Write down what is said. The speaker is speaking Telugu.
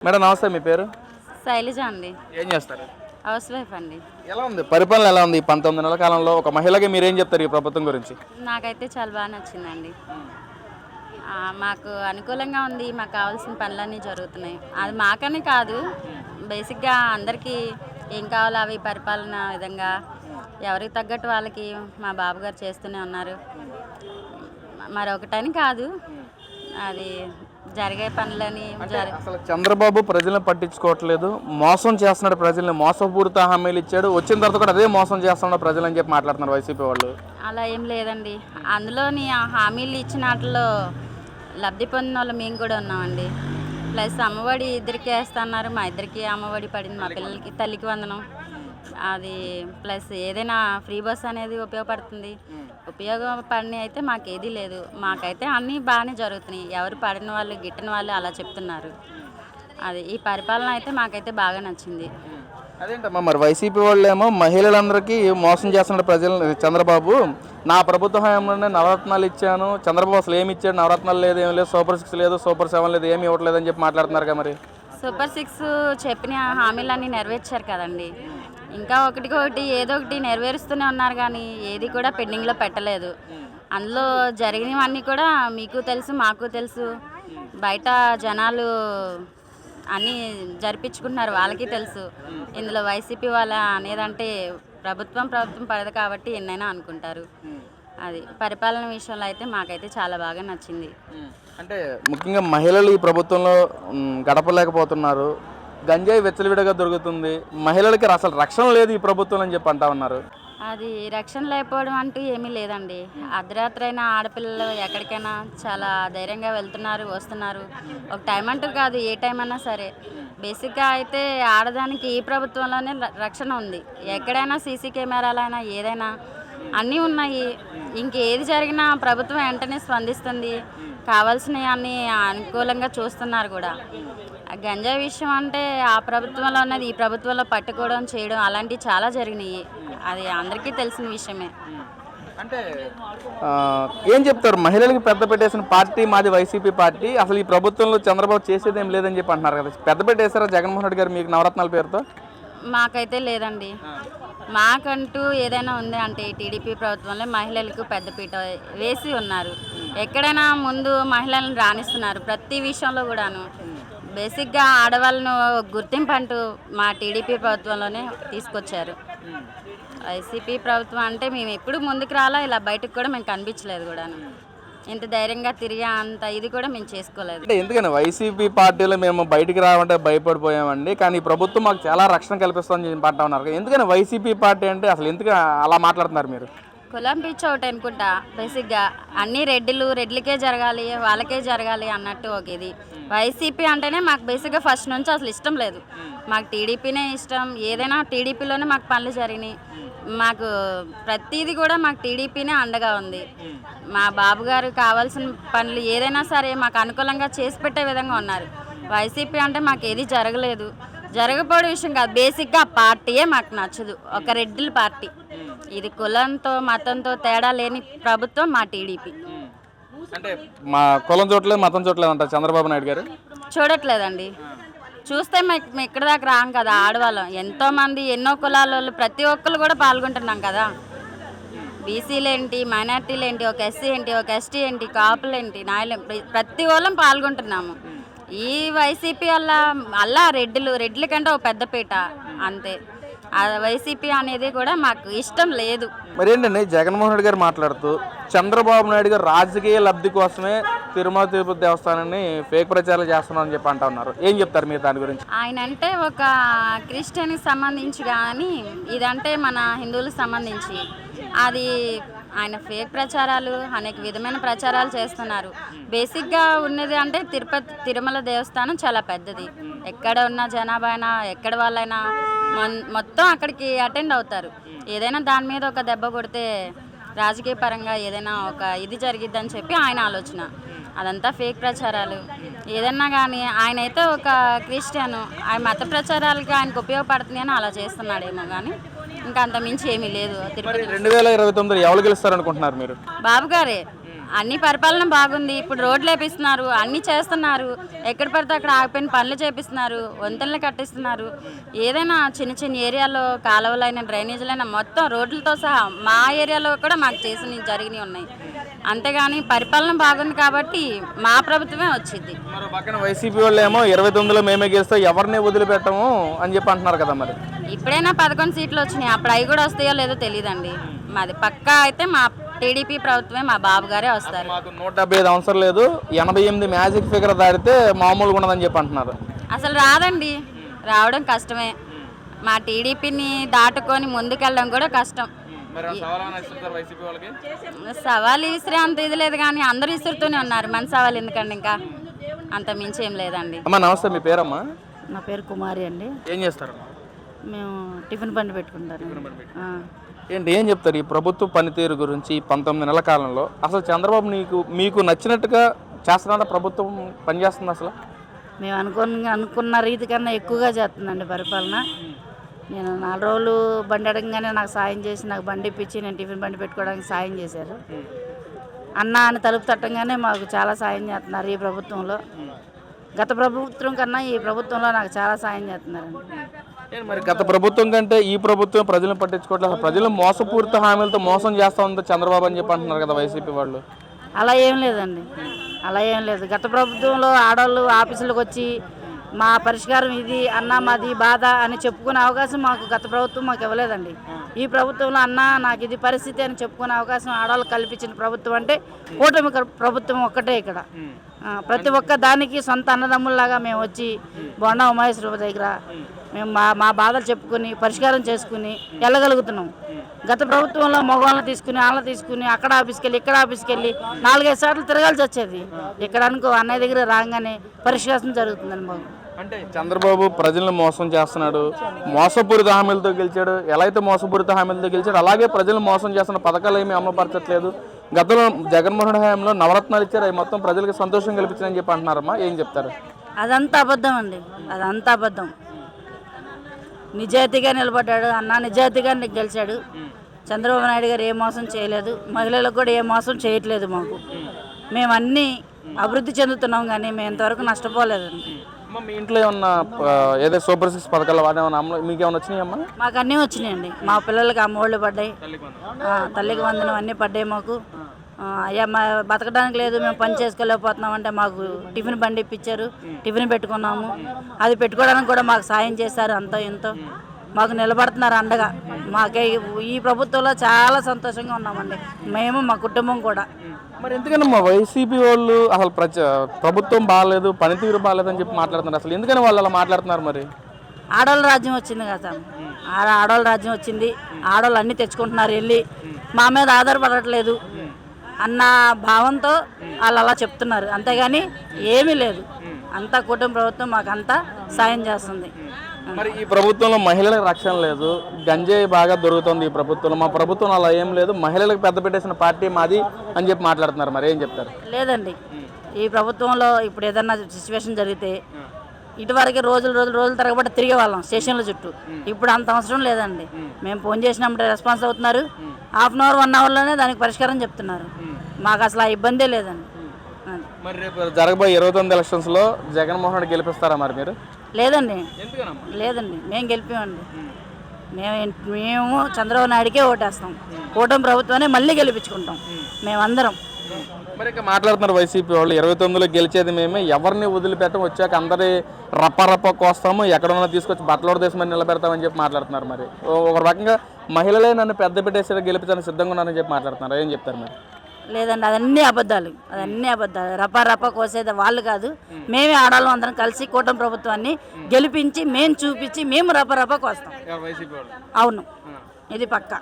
మేడం నమస్తే, మీ పేరు? శైలజ అండి. ఏం చేస్తారు? హౌస్ వైఫ్ అండి. ఎలా ఉంది పరిపాలన, ఎలా ఉంది 19 నెలల కాలంలో? ఒక మహిళగా మీరేం చెప్తారు ఈ ప్రభుత్వం గురించి? నాకైతే చాలా బాగా నచ్చిందండి. మాకు అనుకూలంగా ఉంది. మాకు కావాల్సిన పనులన్నీ జరుగుతున్నాయి. అది మాకని కాదు, బేసిక్గా అందరికీ ఏం కావాలో అవి పరిపాలన విధంగా ఎవరికి తగ్గట్టు వాళ్ళకి మా బాబుగారు చేస్తూనే ఉన్నారు. మరొకటని కాదు, అది జరిగే పనులని అసలు చంద్రబాబు ప్రజలను పట్టించుకోవట్లేదు, మోసం చేస్తున్నాడు ప్రజల్ని, మోసపూరిత హామీలు ఇచ్చాడు, వచ్చిన తర్వాత కూడా అదే మోసం చేస్తున్నాడు ప్రజలు అని చెప్పి మాట్లాడుతున్నారు వైసీపీ వాళ్ళు. అలా ఏం లేదండి. అందులోని ఆ హామీలు ఇచ్చిన వాటిలో లబ్ధి పొందిన వాళ్ళు మేము కూడా ఉన్నామండి. ప్లస్ అమ్మఒడి ఇద్దరికి వేస్తున్నారు, మా ఇద్దరికి అమ్మఒడి పడింది, మా పిల్లలకి తల్లికి వందనం అది. ప్లస్ ఏదైనా ఫ్రీ బస్ అనేది ఉపయోగపడుతుంది. ఉపయోగపడిన అయితే మాకేదీ లేదు. మాకైతే అన్నీ బాగానే జరుగుతున్నాయి. ఎవరు పడిన వాళ్ళు గిట్టిన వాళ్ళు అలా చెప్తున్నారు. అది ఈ పరిపాలన అయితే మాకైతే బాగా నచ్చింది. అదేంటమ్మా మరి వైసీపీ వాళ్ళు ఏమో మహిళలందరికీ మోసం చేస్తున్నాడు ప్రజలు. చంద్రబాబు నా ప్రభుత్వ హయాంలోనే నవరత్నాలు ఇచ్చాను, చంద్రబాబు అసలు ఏమి ఇచ్చాడు, నవరత్నాలు లేదు, ఏం లేదు, సూపర్ 6 లేదు, సూపర్ 7 లేదు, ఏమి ఇవ్వట్లేదు అని చెప్పి మాట్లాడుతున్నారు కదా. మరి సూపర్ 6 చెప్పిన హామీలన్నీ నెరవేర్చారు కదండి. ఇంకా ఒకటి ఏదో ఒకటి నెరవేరుస్తూనే ఉన్నారు, కానీ ఏది కూడా పెండింగ్లో పెట్టలేదు. అందులో జరిగినవన్నీ కూడా మీకు తెలుసు, మాకు తెలుసు. బయట జనాలు అన్నీ జరిపించుకుంటున్నారు, వాళ్ళకి తెలుసు. ఇందులో వైసీపీ వాళ్ళ అనేదంటే ప్రభుత్వం పడదు కాబట్టి ఎన్నైనా అనుకుంటారు. అది పరిపాలన విషయంలో అయితే మాకైతే చాలా బాగా నచ్చింది. అంటే ముఖ్యంగా మహిళలు ఈ ప్రభుత్వంలో గడపలేకపోతున్నారు, గంజాయి వెచ్చలవిడగా దొరుకుతుంది, మహిళలకి అసలు రక్షణ లేదు ఈ ప్రభుత్వం అని చెప్పి అంటా ఉన్నారు. అది రక్షణ లేకపోవడం అంటూ ఏమీ లేదండి. అర్ధరాత్రి అయినా ఆడపిల్లలు ఎక్కడికైనా చాలా ధైర్యంగా వెళ్తున్నారు, వస్తున్నారు. ఒక టైం అంటూ కాదు, ఏ టైం అయినా సరే. బేసిక్గా అయితే ఆడదానికి ఈ ప్రభుత్వంలోనే రక్షణ ఉంది. ఎక్కడైనా సీసీ కెమెరాలైనా ఏదైనా అన్నీ ఉన్నాయి. ఇంకేది జరిగినా ప్రభుత్వం వెంటనే స్పందిస్తుంది, కావాల్సినవి అన్నీ అనుకూలంగా చూస్తున్నారు కూడా. గంజాయి విషయం అంటే ఆ ప్రభుత్వంలో ఉన్నది ఈ ప్రభుత్వంలో పట్టుకోవడం, చేయడం అలాంటివి చాలా జరిగినాయి. అది అందరికీ తెలిసిన విషయమే. అంటే ఏం చెప్తారు, మహిళలకు పెద్ద పెట్టేసిన పార్టీ మాది వైసీపీ పార్టీ, అసలు ఈ ప్రభుత్వంలో చంద్రబాబు చేసేది ఏం లేదని చెప్పి అంటున్నారు కదా. పెద్ద పెట్టేశారా జగన్మోహన్ రెడ్డి గారు మీకు నవరత్నాల పేరుతో? మాకైతే లేదండి. మాకంటూ ఏదైనా ఉంది అంటే టీడీపీ ప్రభుత్వంలో మహిళలకు పెద్దపీట వేసి ఉన్నారు. ఎక్కడైనా ముందు మహిళలను రాణిస్తున్నారు ప్రతి విషయంలో కూడాను. బేసిక్గా ఆడవాళ్ళను గుర్తింపు అంటూ మా టీడీపీ ప్రభుత్వంలోనే తీసుకొచ్చారు. వైసీపీ ప్రభుత్వం అంటే మేము ఎప్పుడు ముందుకు రాలా, ఇలా బయటకు కూడా మేము కనిపించలేదు కూడాను. ఇంత ధైర్యంగా తిరిగే అంత ఇది కూడా మేము చేసుకోలేదు. అంటే ఎందుకని వైసీపీ పార్టీలో మేము బయటికి రావంటే భయపడిపోయామండి, కానీ ఈ ప్రభుత్వం మాకు చాలా రక్షణ కల్పిస్తుందని చెప్పి ఉన్నారు. ఎందుకని వైసీపీ పార్టీ అంటే అసలు ఎందుకు అలా మాట్లాడుతున్నారు మీరు? కులం పిచ్చి ఒకటి అనుకుంటా. బేసిక్గా అన్నీ రెడ్లకే జరగాలి, వాళ్ళకే జరగాలి అన్నట్టు ఒక ఇది. వైసీపీ అంటేనే మాకు బేసిక్గా ఫస్ట్ నుంచి అసలు ఇష్టం లేదు. మాకు టీడీపీనే ఇష్టం. ఏదైనా టీడీపీలోనే మాకు పనులు జరిగినాయి. మాకు ప్రతిదీ కూడా మాకు టీడీపీనే అండగా ఉంది. మా బాబు గారు కావాల్సిన పనులు ఏదైనా సరే మాకు అనుకూలంగా చేసి పెట్టే విధంగా ఉన్నారు. వైసీపీ అంటే మాకు ఏది జరగలేదు, జరగకపోవడం విషయం కాదు. బేసిక్గా ఆ పార్టీయే మాకు నచ్చదు. ఒక రెడ్డిల పార్టీ. ఇది కులంతో మతంతో తేడా లేని ప్రభుత్వం మా టీడీపీ. అంటే మా కులం చూడలేదు, మతం చూడలేదు అంటారు చంద్రబాబు నాయుడు గారు. చూడట్లేదండి. చూస్తే మేము ఇక్కడ దాకా రాం కదా. ఆడవాళ్ళం ఎంతోమంది, ఎన్నో కులాల వాళ్ళు, ప్రతి ఒక్కరు కూడా పాల్గొంటున్నాం కదా. బీసీలు ఏంటి, మైనార్టీలు ఏంటి, ఒక ఎస్సీ ఏంటి, ఒక ఎస్టీ ఏంటి, కాపులు ఏంటి, నాయలు, ప్రతి వాళ్ళం పాల్గొంటున్నాము. ఈ వైసీపీ అలా రెడ్ల కంటే ఒక పెద్దపీట అంతే. ఆ వైసీపీ అనేది కూడా మాకు ఇష్టం లేదు. మరి ఏంటండి జగన్మోహన్ రెడ్డి గారు మాట్లాడుతూ చంద్రబాబు నాయుడు గారు రాజకీయ లబ్ధి కోసమే తిరుమల తిరుపతి దేవస్థానాన్ని ఫేక్ ప్రచారాలు చేస్తున్నారని చెప్పి అంటా ఉన్నారు. ఏం చెప్తారు మీరు దాని గురించి? ఆయన అంటే ఒక క్రిస్టియన్కి సంబంధించి, కానీ ఇదంటే మన హిందువులకు సంబంధించి. అది ఆయన ఫేక్ ప్రచారాలు, అనేక విధమైన ప్రచారాలు చేస్తున్నారు. బేసిక్గా ఉన్నది అంటే తిరుమల దేవస్థానం చాలా పెద్దది. ఎక్కడ ఉన్న జనాభా అయినా, ఎక్కడ వాళ్ళైనా మొత్తం అక్కడికి అటెండ్ అవుతారు. ఏదైనా దాని మీద ఒక దెబ్బ కొడితే రాజకీయ పరంగా ఏదైనా ఒక ఇది జరిగిద్దని చెప్పి ఆయన ఆలోచన. అదంతా ఫేక్ ప్రచారాలు. ఏదన్నా కానీ ఆయన అయితే ఒక క్రిస్టియను, ఆయన మత ప్రచారాలకి ఆయనకు ఉపయోగపడుతుంది అని అలా చేస్తున్నాడేమో, కానీ ఇంకా అంత మించి ఏమీ లేదు. 2029 ఎవరు గెలుస్తారు అనుకుంటున్నారు మీరు? బాబు గారే. అన్ని పరిపాలన బాగుంది. ఇప్పుడు రోడ్లు వేపిస్తున్నారు, అన్నీ చేస్తున్నారు. ఎక్కడ పడితే అక్కడ ఆగిపోయిన పనులు చేపిస్తున్నారు, వంతెనలు కట్టిస్తున్నారు. ఏదైనా చిన్న చిన్న ఏరియాలో కాలువలైన డ్రైనేజీలైనా మొత్తం రోడ్లతో సహా మా ఏరియాలో కూడా మాకు జరిగినవి ఉన్నాయి. అంతేగాని పరిపాలన బాగుంది కాబట్టి మా ప్రభుత్వమే వచ్చింది. మరి పక్కన వైసీపీ వాళ్ళు ఏమో 29లో మేమే గెలుస్తాం, ఎవరిని వదిలిపెట్టము అని చెప్పి అంటున్నారు కదా. మరి ఇప్పుడైనా 11 సీట్లు వచ్చినాయి, అప్పుడు అవి కూడా వస్తాయో లేదో తెలియదండి. మాది పక్కా అయితే మా టీడీపీ ప్రభుత్వమే, మా బాబు గారే వస్తారు. మాకు 175 అవసరం లేదు, 88 మ్యాజిక్ ఫిగర్ దాటితే మామూలుగా ఉండదని చెప్పి అంటున్నారు. అసలు రాదండి, రావడం కష్టమే. మా టీడీపీని దాటుకొని ముందుకెళ్ళడం కూడా కష్టం. సవాల్ విసిరే అంత ఇది లేదు కానీ అందరూ విసురుతూనే ఉన్నారు. మన సవాల్ ఎందుకండి, ఇంకా అంత మించి ఏం లేదండి. అమ్మా నమస్తే, మీ పేరమ్మా? నా పేరు కుమారి అండి. ఏం చేస్తారు? మేము టిఫిన్ బండి పెట్టుకుంటారు. ఏంటి ఏం చెప్తారు ఈ ప్రభుత్వ పనితీరు గురించి? 19 నెలల కాలంలో అసలు చంద్రబాబు మీకు నచ్చినట్టుగా చేస్తున్నా ప్రభుత్వం పనిచేస్తుంది? అసలు మేము అనుకున్న రీతి కన్నా ఎక్కువగా చేస్తుందండి పరిపాలన. నేను 4 రోజులు బండి అడగగానే నాకు సాయం చేసి నాకు బండి ఇప్పించి నేను టిఫిన్ బండి పెట్టుకోవడానికి సాయం చేశారు. అన్న అని తలుపు తట్టంగానే మాకు చాలా సాయం చేస్తున్నారు ఈ ప్రభుత్వంలో. గత ప్రభుత్వం కన్నా ఈ ప్రభుత్వంలో నాకు చాలా సాయం చేస్తున్నారండి. మరి గత ప్రభుత్వం కంటే ఈ ప్రభుత్వం ప్రజలను పట్టించుకోవట్లేదు, ప్రజలు మోసపూరిత హామీలతో మోసం చేస్తూ ఉంది చంద్రబాబు అని చెప్పి అంటున్నారు కదా వైసీపీ వాళ్ళు. అలా ఏం లేదండి, అలా ఏం లేదు. గత ప్రభుత్వంలో ఆడవాళ్ళు ఆఫీసులకు వచ్చి మా పరిష్కారం ఇది అన్న మాది బాధ అని చెప్పుకునే అవకాశం మాకు గత ప్రభుత్వం మాకు ఇవ్వలేదండి. ఈ ప్రభుత్వంలో అన్న నాకు ఇది పరిస్థితి అని చెప్పుకునే అవకాశం ఆడవాళ్ళకి కల్పించిన ప్రభుత్వం అంటే కూటమి ప్రభుత్వం ఒక్కటే. ఇక్కడ ప్రతి ఒక్క దానికి సొంత అన్నదమ్ముల్లాగా మేము వచ్చి బొండా ఉమాయేశ్వర దగ్గర మేము మా బాధలు చెప్పుకుని పరిష్కారం చేసుకుని వెళ్ళగలుగుతున్నాం. గత ప్రభుత్వంలో మగవాళ్ళని తీసుకుని వాళ్ళని తీసుకుని అక్కడ ఆఫీస్కి వెళ్ళి ఇక్కడ ఆఫీస్కి వెళ్ళి 4-5 సార్లు తిరగాల్సి వచ్చేది. ఇక్కడ అనుకో అన్నయ్య దగ్గర రాగానే పరిష్కారం జరుగుతుందండి మాకు. అంటే చంద్రబాబు ప్రజలను మోసం చేస్తున్నాడు, మోసపూరిత హామీలతో గెలిచాడు. ఎలా అయితే మోసపూరిత హామీలతో గెలిచాడు అలాగే ప్రజలను మోసం చేస్తున్న పథకాలు ఏమీ అమలుపరచట్లేదు. గతంలో జగన్మోహన్ హయాంలో నవరత్నాలు ఇచ్చారు, అవి మొత్తం ప్రజలకు సంతోషం కల్పించారని చెప్పి అంటున్నారమ్మా. ఏం చెప్తారు? అదంతా అబద్ధం అండి, అదంతా అబద్ధం. నిజాయితీగా నిలబడ్డాడు అన్న, నిజాయితీగా గెలిచాడు. చంద్రబాబు నాయుడు గారు ఏ మోసం చేయలేదు, మహిళలకు కూడా ఏ మోసం చేయట్లేదు. మాకు మేము అన్నీ అభివృద్ధి చెందుతున్నాం కానీ మేము ఇంతవరకు నష్టపోలేదండి. మీ ఇంట్లో ఏమన్నా ఏదో సూపర్ 6 పథకాలు వాడేమన్నా మీకు ఏమైనా వచ్చినాయమ్మా? మాకు అన్నీ వచ్చినాయండి. మా పిల్లలకి అమ్మఒళ్ళు పడ్డాయి, తల్లికి వందనం అన్నీ పడ్డాయి మాకు. అయ్యా మా బతకడానికి లేదు, మేము పని చేసుకోలేకపోతున్నాం అంటే మాకు టిఫిన్ బండి ఇప్పించారు, టిఫిన్ పెట్టుకున్నాము. అది పెట్టుకోవడానికి కూడా మాకు సాయం చేశారు. అంతో ఎంతో మాకు నిలబడుతున్నారు అండగా. మాకే ఈ ప్రభుత్వంలో చాలా సంతోషంగా ఉన్నామండి, మేము మా కుటుంబం కూడా. మరి ఎందుకని మా వైసీపీ వాళ్ళు అసలు ప్రభుత్వం బాగాలేదు, పనితీరు బాగాలేదు అని చెప్పి మాట్లాడుతున్నారు? అసలు ఎందుకని వాళ్ళు అలా మాట్లాడుతున్నారు? మరి ఆడవాళ్ళ రాజ్యం వచ్చింది కదా, ఆడవాళ్ళ రాజ్యం వచ్చింది. ఆడవాళ్ళు అన్నీ తెచ్చుకుంటున్నారు వెళ్ళి, మా మీద ఆధారపడట్లేదు అన్న భావంతో వాళ్ళు అలా చెప్తున్నారు. అంతేగాని ఏమీ లేదు, అంతా కుటుంబ ప్రభుత్వం మాకు అంతా సాయం చేస్తుంది. మరి ఈ ప్రభుత్వంలో మహిళలకు రక్షణ లేదు, గంజాయి బాగా దొరుకుతుంది ఈ ప్రభుత్వంలో. మా ప్రభుత్వం అలా ఏం లేదు, మహిళలకు పెద్ద పెట్టేసిన పార్టీ మాది అని చెప్పి మాట్లాడుతున్నారు. మరి ఏం చెప్తారు? లేదండి, ఈ ప్రభుత్వంలో ఇప్పుడు ఏదన్నా సిచ్యువేషన్ జరిగితే ఇటువరకు రోజులు తరగబడి తిరిగే వాళ్ళం స్టేషన్ల చుట్టూ. ఇప్పుడు అంత అవసరం లేదండి. మేము ఫోన్ చేసినప్పుడు రెస్పాన్స్ అవుతున్నారు, హాఫ్ అన్ అవర్ 1 అవర్లోనే దానికి పరిష్కారం చెప్తున్నారు. మాకు అసలు ఆ ఇబ్బందే లేదండి. మరి రేపు జరగబోయే 29 ఎలక్షన్స్లో జగన్మోహన్ రెడ్డి గెలిపిస్తారా మరి మీరు? లేదండి, లేదండి, మేము గెలిపామండి. మేము చంద్రబాబు నాయుడికే ఓటేస్తాం. కూటమి ప్రభుత్వాన్ని మళ్ళీ గెలిపించుకుంటాం మేమందరం. మరి ఇంకా మాట్లాడుతున్నారు వైసీపీ వాళ్ళు, 29లో గెలిచేది మేమే, ఎవరిని వదిలిపెట్టం, వచ్చాక అందరి రప్ప కోస్తాము, ఎక్కడన్నా తీసుకొచ్చి బట్టలోడ దేశమని నిలబెడతామని చెప్పి మాట్లాడుతున్నారు. మరి ఒక రకంగా మహిళలే నన్ను పెద్ద పెట్టేసి గెలిపించడానికి సిద్ధంగా ఉన్నారని చెప్పి మాట్లాడుతున్నారు. ఏం చెప్తారు మరి? లేదండి, అదన్నీ అబద్ధాలు, రప్ప కోసేది వాళ్ళు కాదు. మేమే ఆడాళ్ళం అందరం కలిసి కూటమి ప్రభుత్వాన్ని గెలిపించి మేము చూపించి మేము రప్ప కోస్తాం. అవును, ఇది పక్కా.